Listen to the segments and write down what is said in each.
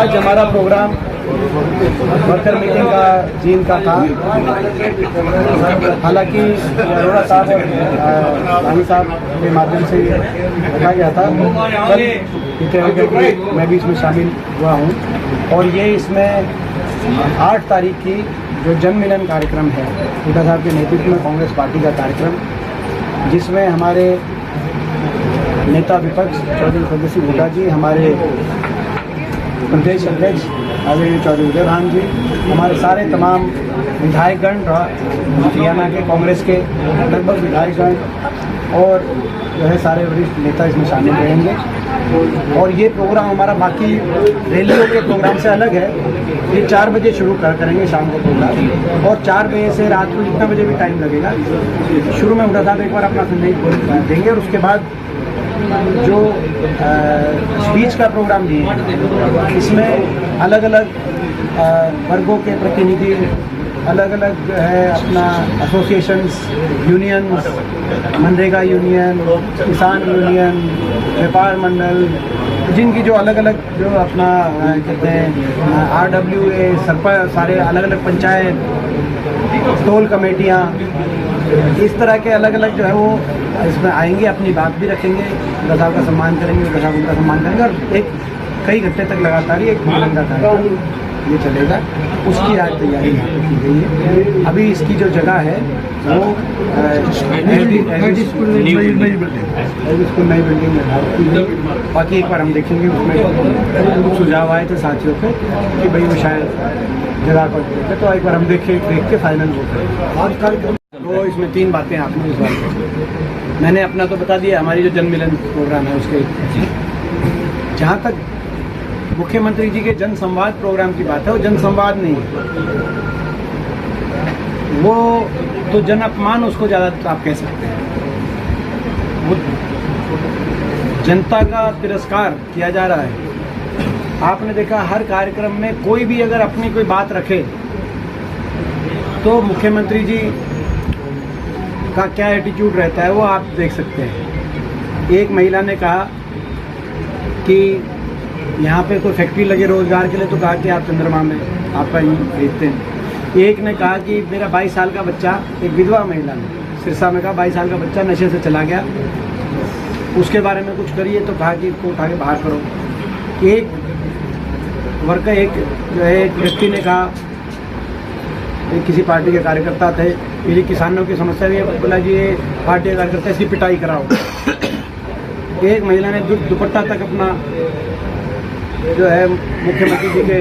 आज हमारा programme worker meeting का जीन का था। हालांकि अरोड़ा साहब और रानी साहब के माध्यम से रखा गया था। कल मैं भी इसमें शामिल हुआ हूँ और ये इसमें 8 तारीख की जो जन मिलन कार्यक्रम है हुड्डा साहब के नेतृत्व में कांग्रेस पार्टी का कार्यक्रम, जिसमें हमारे नेता विपक्ष चौधरी फतेह सिंह हुड्डा जी, हमारे प्रदेश अध्यक्ष आदरणीय चौधरी उदय भान जी, हमारे सारे तमाम विधायकगण हरियाणा के कांग्रेस के लगभग विधायकगण और जो है सारे वरिष्ठ नेता इसमें शामिल रहेंगे। और ये प्रोग्राम हमारा बाकी रैलियों के प्रोग्राम से अलग है। ये 4 बजे शुरू करेंगे शाम को प्रोग्राम, और 4 बजे से रात को जितना बजे भी टाइम लगेगा। शुरू में हुड्डा साहब एक बार अपना संदेश देंगे और उसके बाद जो स्पीच का प्रोग्राम दिए, इसमें अलग अलग वर्गों के प्रतिनिधि, अलग अलग है अपना एसोसिएशंस, यूनियंस, मनरेगा यूनियन, किसान यूनियन, व्यापार मंडल, जिनकी जो अलग अलग जो अपना कहते हैं RWA, सरपंच, सारे अलग अलग पंचायत, टोल कमेटियाँ, इस तरह के अलग अलग जो है वो इसमें आएंगे, अपनी बात भी रखेंगे, हुड्डा साहब का सम्मान करेंगे, हुड्डा साहब उनका सम्मान करेंगे और एक कई घंटे तक लगातार ही एक मिलन का कार्यक्रम ये चलेगा। उसकी आज तैयारी यहाँ पे की गई है। अभी इसकी जो जगह है वो स्कूल नई बिल्डिंग में। बाकी एक बार हम देखेंगे, उसमें कुछ सुझाव आए थे साथियों के कि भाई वो शायद जगह को देखे, तो एक बार हम देख के फाइनल हो गए। तो इसमें 3 बातें आपने इस बार मैंने अपना तो बता दिया। हमारी जो जन मिलन प्रोग्राम है उसके जहाँ तक मुख्यमंत्री जी के जन संवाद प्रोग्राम की बात है, वो जन संवाद नहीं है, वो तो जन अपमान उसको ज़्यादा आप कह सकते हैं। वो जनता का तिरस्कार किया जा रहा है। आपने देखा हर कार्यक्रम में कोई भी अगर अपनी कोई बात रखे तो मुख्यमंत्री जी का क्या एटीट्यूड रहता है वो आप देख सकते हैं। एक महिला ने कहा कि यहाँ पे कोई फैक्ट्री लगे रोजगार के लिए, तो कहा कि आप चंद्रमा में आपका ही खरीदते हैं। एक ने कहा कि मेरा 22 साल का बच्चा, एक विधवा महिला ने सिरसा में कहा 22 साल का बच्चा नशे से चला गया, उसके बारे में कुछ करिए, तो कहा कि इसको उठा के बाहर करो। एक वर्कर, एक जो है एक व्यक्ति ने कहा, किसी पार्टी के कार्यकर्ता थे, मेरी किसानों की समस्या भी है, बोला जी ये पार्टी के कार्यकर्ता इसकी पिटाई कराओ। एक महिला ने दुपट्टा तक अपना जो है मुख्यमंत्री जी के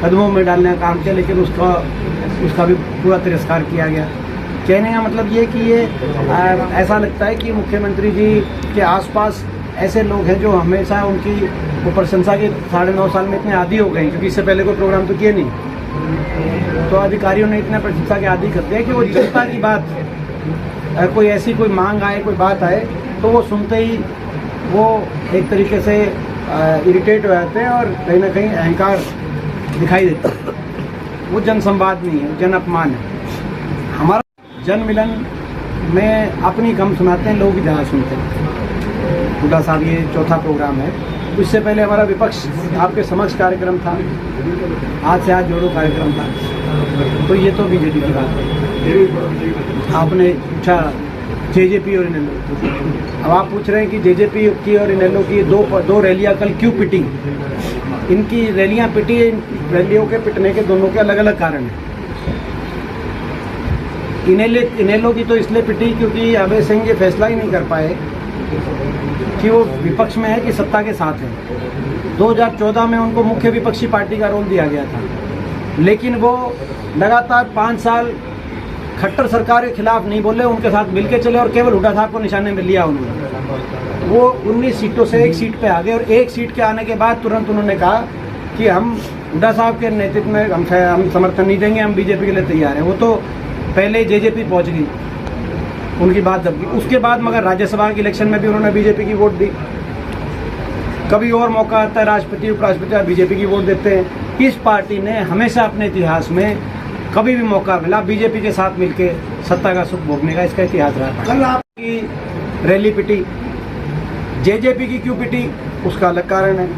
कदमों में डालने का काम किया, लेकिन उसका भी पूरा तिरस्कार किया गया। कहने का मतलब ये कि ये ऐसा लगता है कि मुख्यमंत्री जी के आसपास ऐसे लोग हैं जो हमेशा उनकी वो प्रशंसा के 9.5 साल में इतने आदी हो गए, क्योंकि इससे पहले कोई प्रोग्राम तो किए नहीं। तो अधिकारियों ने इतना प्रशंसा के आदी कर दिया कि वो जनता की बात, कोई ऐसी कोई मांग आए, कोई बात आए, तो वो सुनते ही वो एक तरीके से इरिटेट हो जाते हैं और कहीं ना कहीं अहंकार दिखाई देता है। वो जन संवाद नहीं है, जन अपमान है। हमारा जन मिलन में अपनी कम सुनाते हैं, लोग भी ज़्यादा सुनते हैं। हुड्डा साहब ये 4था प्रोग्राम है। इससे पहले हमारा विपक्ष आपके समक्ष कार्यक्रम था, आज से आज जोड़ो कार्यक्रम था। तो ये तो बीजेपी की बात है। आपने पूछा जेजेपी और इनेलो, अब आप पूछ रहे हैं कि जेजेपी की और इनेलो की दो रैलियां कल क्यों पिटी। इनकी रैलियां पिटी, रैलियों के पिटने के दोनों के अलग अलग कारण हैं। इनेलो की तो इसलिए पिटी क्योंकि अभय सिंह ये फैसला ही नहीं कर पाए कि वो विपक्ष में है कि सत्ता के साथ है। 2014 में उनको मुख्य विपक्षी पार्टी का रोल दिया गया था, लेकिन वो लगातार 5 साल खट्टर सरकार के खिलाफ नहीं बोले, उनके साथ मिलके चले और केवल हुड्डा साहब को निशाने में लिया उन्होंने। वो 19 सीटों से 1 सीट पे आ गए और 1 सीट के आने के बाद तुरंत उन्होंने कहा कि हम हुड्डा साहब के नेतृत्व में हम समर्थन नहीं देंगे, हम बीजेपी के लिए तैयार हैं। वो तो पहले जेजेपी पहुंच गई, उनकी बात दब गई। उसके बाद मगर राज्यसभा के इलेक्शन में भी उन्होंने बीजेपी की वोट दी। कभी और मौका आता है, राष्ट्रपति उपराष्ट्रपति बीजेपी की वोट देते हैं। इस पार्टी ने हमेशा अपने इतिहास में कभी भी मौका मिला बीजेपी के साथ मिलके सत्ता का सुख भोगने का, इसका इतिहास रहा। कल आपकी रैली पिटी, जेजेपी की क्यों पिटी उसका अलग कारण है।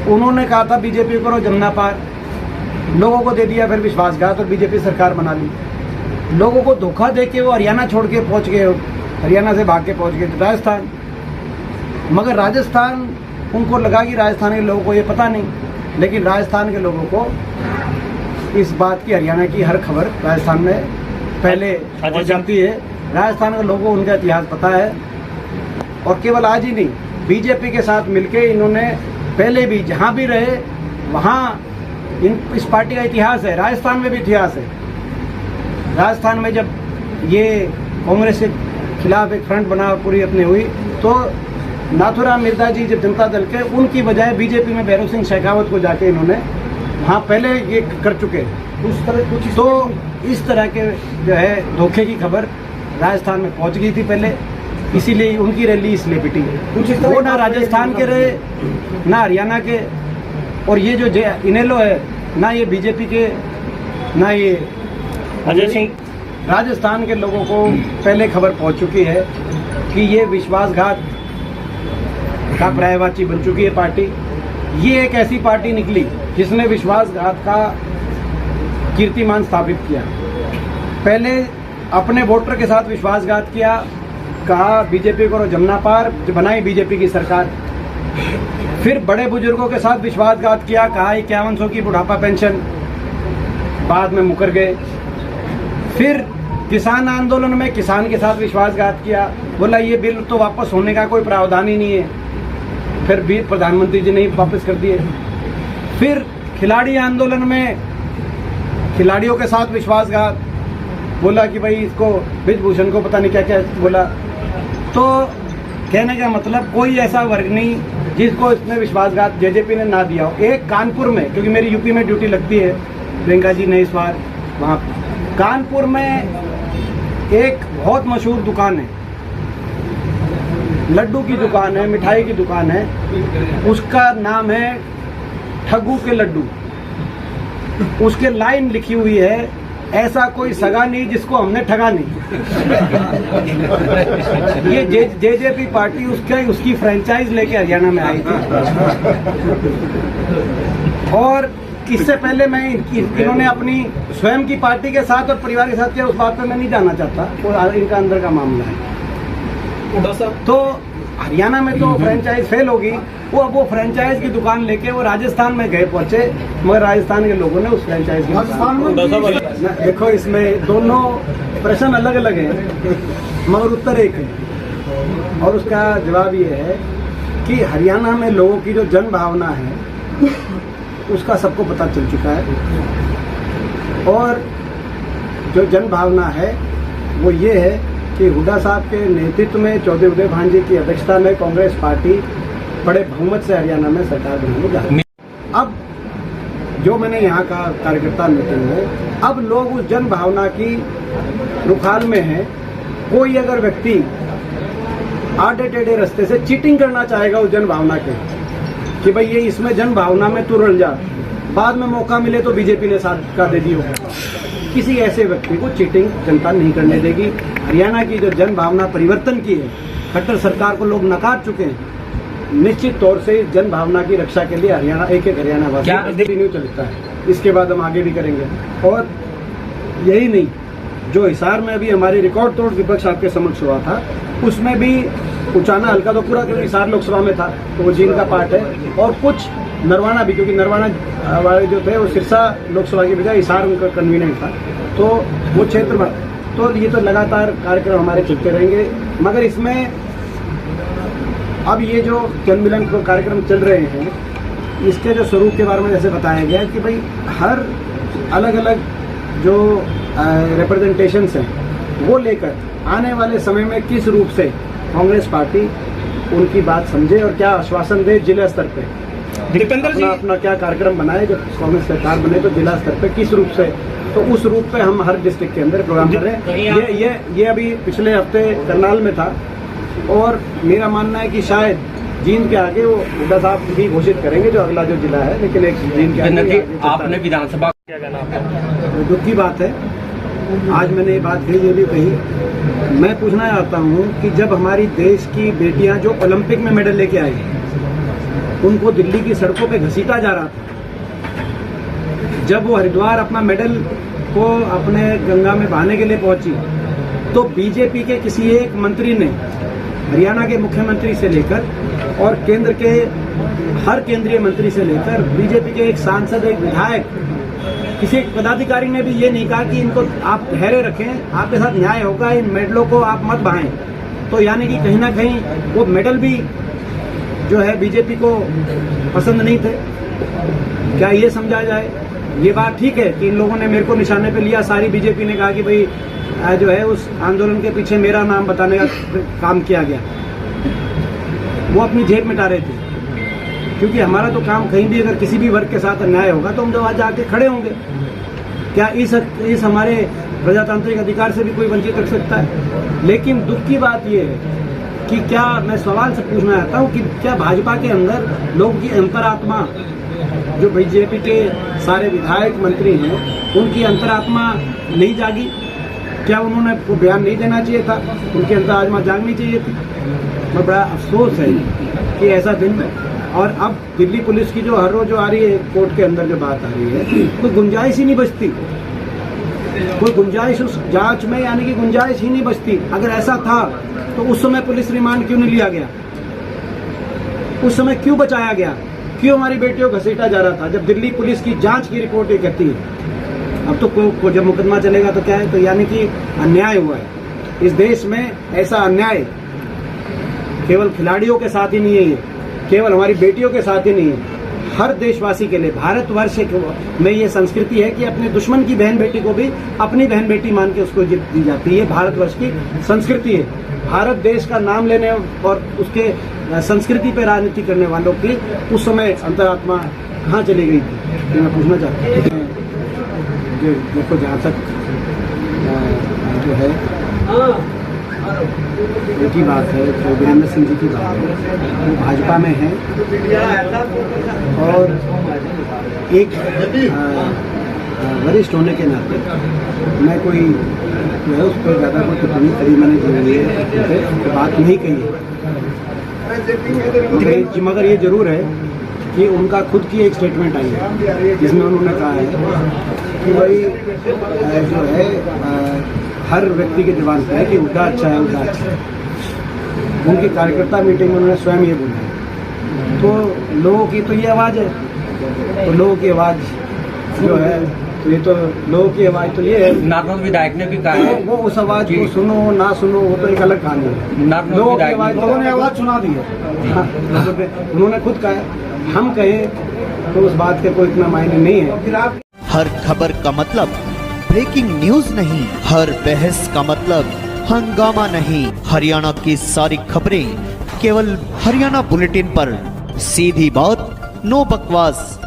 उन्होंने कहा था बीजेपी करो जमुना पार, लोगों को दे दिया फिर विश्वासघात और बीजेपी सरकार बना ली। लोगों को धोखा दे के वो हरियाणा छोड़ के पहुंच गए, हरियाणा से भाग के पहुंच गए राजस्थान। मगर राजस्थान, उनको लगा कि राजस्थान के लोगों को ये पता नहीं, लेकिन राजस्थान के लोगों को इस बात की, हरियाणा की हर खबर राजस्थान में पहले पहुंच जाती है। राजस्थान के लोगों को उनका इतिहास पता है, और केवल आज ही नहीं, बीजेपी के साथ मिलके इन्होंने पहले भी जहां भी रहे वहां इस पार्टी का इतिहास है। राजस्थान में भी इतिहास है। राजस्थान में जब ये कांग्रेस के खिलाफ एक फ्रंट बना पूरी अपनी हुई, तो नाथुराम मिर्जा जी जब जनता दल के, उनकी बजाय बीजेपी में भैरव सिंह शेखावत को जाके इन्होंने वहाँ पहले ये कर चुके। उस तरह कुछ तो इस तरह के जो है धोखे की खबर राजस्थान में पहुँच गई थी पहले, इसीलिए उनकी रैली इसलिए पिटी। वो ना राजस्थान के रहे ना हरियाणा के, और ये जो इनेलो है ना ये बीजेपी के ना ये अजय सिंह। राजस्थान के लोगों को पहले खबर पहुंच चुकी है कि ये विश्वासघात का पर्यायवाची बन चुकी है पार्टी। ये एक ऐसी पार्टी निकली जिसने विश्वासघात का कीर्तिमान स्थापित किया। पहले अपने वोटर के साथ विश्वासघात किया, कहा बीजेपी को जमुना पार, बनाई बीजेपी की सरकार। फिर बड़े बुजुर्गों के साथ विश्वासघात किया, कहा 5100 की बुढ़ापा पेंशन, बाद में मुकर गए। फिर किसान आंदोलन में किसान के साथ विश्वासघात किया, बोला ये बिल तो वापस होने का कोई प्रावधान ही नहीं है, फिर भी प्रधानमंत्री जी ने वापस कर दिए। फिर खिलाड़ी आंदोलन में खिलाड़ियों के साथ विश्वासघात, बोला कि भाई इसको ब्रिजभूषण को पता नहीं क्या क्या बोला। तो कहने का मतलब कोई ऐसा वर्ग नहीं जिसको इसने विश्वासघात जेजेपी ने ना दिया हो। एक कानपुर में, क्योंकि मेरी यूपी में ड्यूटी लगती है, प्रियंका जी ने इस बार वहाँ कानपुर में एक बहुत मशहूर दुकान है, लड्डू की दुकान है, मिठाई की दुकान है, उसका नाम है ठग्गू के लड्डू। उसके लाइन लिखी हुई है, ऐसा कोई सगा नहीं जिसको हमने ठगा नहीं। ये जेजेपी पार्टी उसकी फ्रेंचाइज लेके हरियाणा में आई थी। और इससे पहले मैं इन्होंने अपनी स्वयं की पार्टी के साथ और परिवार के साथ किया, उस बात पे मैं नहीं जाना चाहता, वो इनका अंदर का मामला है। तो हरियाणा में तो फ्रेंचाइज फेल होगी, वो फ्रेंचाइज की दुकान लेके वो राजस्थान में गए पहुंचे, मगर राजस्थान के लोगों ने उस फ्रेंचाइज की दुकान। देखो इसमें दोनों प्रश्न अलग अलग हैं मगर उत्तर एक है, और उसका जवाब ये है कि हरियाणा में लोगों की जो जन भावना है उसका सबको पता चल चुका है। और जो जन भावना है वो ये है कि हुड्डा साहब के नेतृत्व में चौधरी उदय भान जी की अध्यक्षता में कांग्रेस पार्टी बड़े बहुमत से हरियाणा में सरकार बनाने जा रही है। अब जो मैंने यहाँ का कार्यकर्ता मीटिंग में, अब लोग उस जन भावना की रुखाल में है। कोई अगर व्यक्ति आड़े टेढ़े रास्ते से चीटिंग करना चाहेगा उस जन भावना के, कि भाई ये इसमें जन भावना में तू रल जा, बाद में मौका मिले तो बीजेपी ने साथ का दे दी होगा, किसी ऐसे व्यक्ति को चीटिंग जनता नहीं करने देगी। हरियाणा की जो जन भावना परिवर्तन की है, खट्टर सरकार को लोग नकार चुके हैं, निश्चित तौर से इस जन भावना की रक्षा के लिए हरियाणा एक हरियाणा वासी कंटिन्यू चलता है। इसके बाद हम आगे भी करेंगे। और यही नहीं, जो हिसार में अभी हमारी रिकॉर्ड तोड़ विपक्ष आपके समक्ष हुआ था, उसमें भी उचाना हल्का तो पूरा हिसार लोकसभा में था, तो वो जींद का पार्ट है, और कुछ नरवाना भी, क्योंकि नरवाना वाले जो थे वो सिरसा लोकसभा की बजाय हिसार उनका कन्वीनर था, तो वो क्षेत्र में। तो ये तो लगातार कार्यक्रम हमारे चलते रहेंगे। मगर इसमें अब ये जो जनमिलन कार्यक्रम चल रहे हैं, इसके जो स्वरूप के बारे में जैसे बताया गया कि भाई हर अलग अलग जो रिप्रेजेंटेशंस हैं वो लेकर आने वाले समय में किस रूप से कांग्रेस पार्टी उनकी बात समझे और क्या आश्वासन दे जिला स्तर पे, अपना क्या कार्यक्रम बनाए। जब कांग्रेस सरकार बने तो जिला स्तर पे किस रूप से, तो उस रूप पे हम हर डिस्ट्रिक्ट के अंदर प्रोग्राम कर रहे हैं। ये अभी पिछले हफ्ते करनाल में था, और मेरा मानना है कि शायद जींद के आगे वो हुड्डा साहब भी घोषित करेंगे जो अगला जो जिला है, लेकिन एक जींद के आगे आपने विधानसभा क्या कहना आपका? दुख की बात है, आज मैंने ये बात कही, ये भी कही। मैं पूछना चाहता हूँ कि जब हमारी देश की बेटियां जो ओलंपिक में मेडल लेके आई, उनको दिल्ली की सड़कों पे घसीटा जा रहा था। जब वो हरिद्वार अपना मेडल को अपने गंगा में बहाने के लिए पहुंची तो बीजेपी के किसी एक मंत्री ने, हरियाणा के मुख्यमंत्री से लेकर और केंद्र के हर केंद्रीय मंत्री से लेकर बीजेपी के एक सांसद, एक विधायक, किसी एक पदाधिकारी ने भी ये नहीं कहा कि इनको आप ठहरे रखें, आपके साथ न्याय होगा, इन मेडलों को आप मत बहाएं। तो यानी कि कहीं ना कहीं वो मेडल भी जो है बीजेपी को पसंद नहीं थे। क्या ये समझा जाए? ये बात ठीक है कि इन लोगों ने मेरे को निशाने पे लिया, सारी बीजेपी ने कहा कि भाई जो है उस आंदोलन के पीछे मेरा नाम बताने का काम किया गया। वो अपनी जेब मिटा रहे थे, क्योंकि हमारा तो काम कहीं भी अगर किसी भी वर्ग के साथ अन्याय होगा तो हम तो आज आके खड़े होंगे। क्या इस हमारे प्रजातांत्रिक अधिकार से भी कोई वंचित रख सकता है? लेकिन दुख की बात यह है कि क्या, मैं सवाल से पूछना चाहता हूँ कि क्या भाजपा के अंदर लोगों की अंतरात्मा, जो बीजेपी के सारे विधायक मंत्री हैं, उनकी अंतरात्मा नहीं जागी? क्या उन्होंने को बयान नहीं देना चाहिए था? उनकी अंतरात्मा जागनी चाहिए थी। और बड़ा अफसोस है कि ऐसा दिन। और अब दिल्ली पुलिस की जो हर रोज जो आ रही है, कोर्ट के अंदर जो बात आ रही है, कोई गुंजाइश ही नहीं बचती, कोई गुंजाइश उस जांच में, यानी कि गुंजाइश ही नहीं बचती। अगर ऐसा था तो उस समय पुलिस रिमांड क्यों नहीं लिया गया? उस समय क्यों बचाया गया? क्यों हमारी बेटियों को घसीटा जा रहा था? जब दिल्ली पुलिस की जांच की रिपोर्ट ये कहती है। अब तो जब मुकदमा चलेगा तो क्या है? तो यानी कि अन्याय हुआ है इस देश में। ऐसा अन्याय केवल खिलाड़ियों के साथ ही नहीं है, ये केवल हमारी बेटियों के साथ ही नहीं है, हर देशवासी के लिए। भारतवर्ष में ये संस्कृति है कि अपने दुश्मन की बहन बेटी को भी अपनी बहन बेटी मान के उसको दी जाती है। भारतवर्ष की संस्कृति है। भारत देश का नाम लेने और उसके संस्कृति पे राजनीति करने वालों की उस समय अंतरात्मा कहाँ चली गई थी? मैं पूछना चाहता हूँ। देखो, जहाँ तक जो है उनकी बात है, तो वीरेंद्र सिंह जी की बात है, वो भाजपा में है और एक वरिष्ठ होने के नाते मैं कोई जो है उस पर ज़्यादा कोई टिप्पणी करी मैंने जो बात नहीं कही है। मगर ये जरूर है कि उनका खुद की एक स्टेटमेंट आई है जिसमें उन्होंने कहा है कि भाई जो है हर व्यक्ति के जबान पे है कि हुड्डा अच्छा है, हुड्डा अच्छा है। उनकी कार्यकर्ता मीटिंग में उन्होंने स्वयं ये बोला। तो लोगों की तो ये आवाज़ है, तो लोगों की आवाज़ जो है, तो ये तो लोगों की आवाज़ तो ये है। नागौर विधायक ने भी कहा है वो उस आवाज़ को सुनो ना सुनो वो तो एक अलग कहानी है। लोगों की आवाज़, लोगों ने आवाज़ सुना दी है। उन्होंने खुद कहा है, हम कहें तो उस बात का कोई इतना मायने नहीं है। हर खबर का मतलब ब्रेकिंग न्यूज नहीं, हर बहस का मतलब हंगामा नहीं। हरियाणा की सारी खबरें केवल हरियाणा बुलेटिन पर। सीधी बात, नो बकवास।